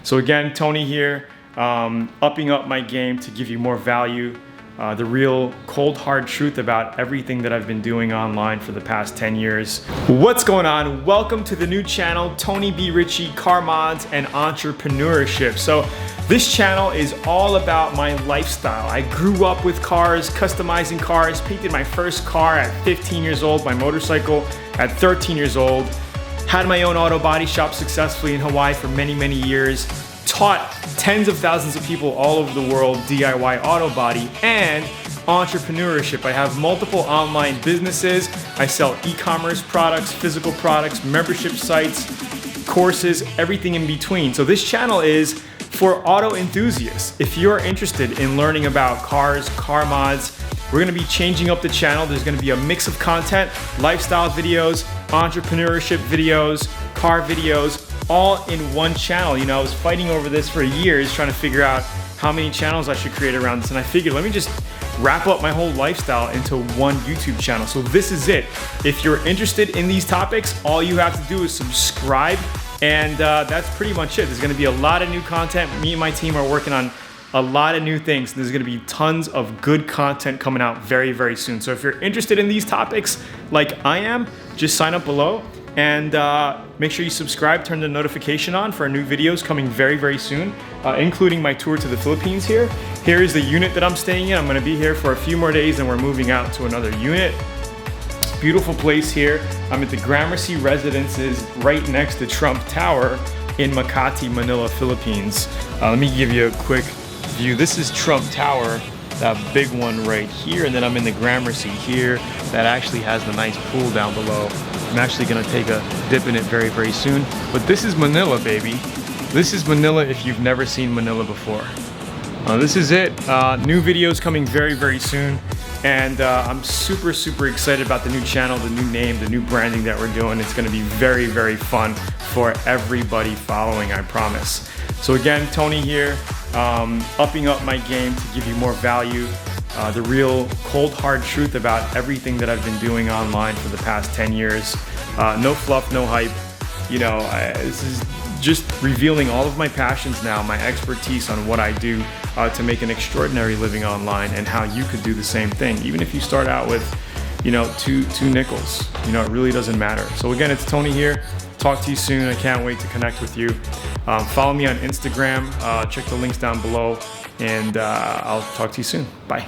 So again, Tony here, upping up my game to give you more value, the real cold hard truth about everything that I've been doing online for the past 10 years. What's going on? Welcome to the new channel, Tony B. Richie, Car Mods and Entrepreneurship. So this channel is all about my lifestyle. I grew up with cars, customizing cars, painted my first car at 15 years old, my motorcycle at 13 years old, had my own auto body shop successfully in Hawaii for many, many years, taught tens of thousands of people all over the world DIY auto body and entrepreneurship. I have multiple online businesses. I sell e-commerce products, physical products, membership sites, courses, everything in between. So this channel is for auto enthusiasts. If you're interested in learning about cars, car mods, we're gonna be changing up the channel. There's gonna be a mix of content, lifestyle videos, entrepreneurship videos, car videos, all in one channel. You know, I was fighting over this for years, trying to figure out how many channels I should create around this. And I figured, let me just wrap up my whole lifestyle into one YouTube channel. So this is it. If you're interested in these topics, all you have to do is subscribe. And that's pretty much it. There's gonna be a lot of new content. Me and my team are working on a lot of new things. There's gonna be tons of good content coming out very, very soon. So if you're interested in these topics like I am, just sign up below and make sure you subscribe, turn the notification on for new videos coming very, very soon, including my tour to the Philippines here. Here is the unit that I'm staying in. I'm gonna be here for a few more days and we're moving out to another unit. Beautiful place here. I'm at the Gramercy Residences right next to Trump Tower in Makati, Manila, Philippines. Let me give you a quick view. This is Trump Tower, that big one right here, and then I'm in the Gramercy here that actually has the nice pool down below. I'm actually gonna take a dip in it very, very soon. But this is Manila, baby. This is Manila if you've never seen Manila before. This is it. New videos coming very, very soon. And I'm super, super excited about the new channel, the new name, the new branding that we're doing. It's gonna be very, very fun for everybody following, I promise. So again, Tony here, upping up my game to give you more value, the real cold hard truth about everything that I've been doing online for the past 10 years. No fluff, no hype. You know, this is just revealing all of my passions now, my expertise on what I do to make an extraordinary living online and how you could do the same thing. Even if you start out with, you know, two nickels, you know, it really doesn't matter. So again, it's Tony here. Talk to you soon. I can't wait to connect with you. Follow me on Instagram. Check the links down below and I'll talk to you soon. Bye.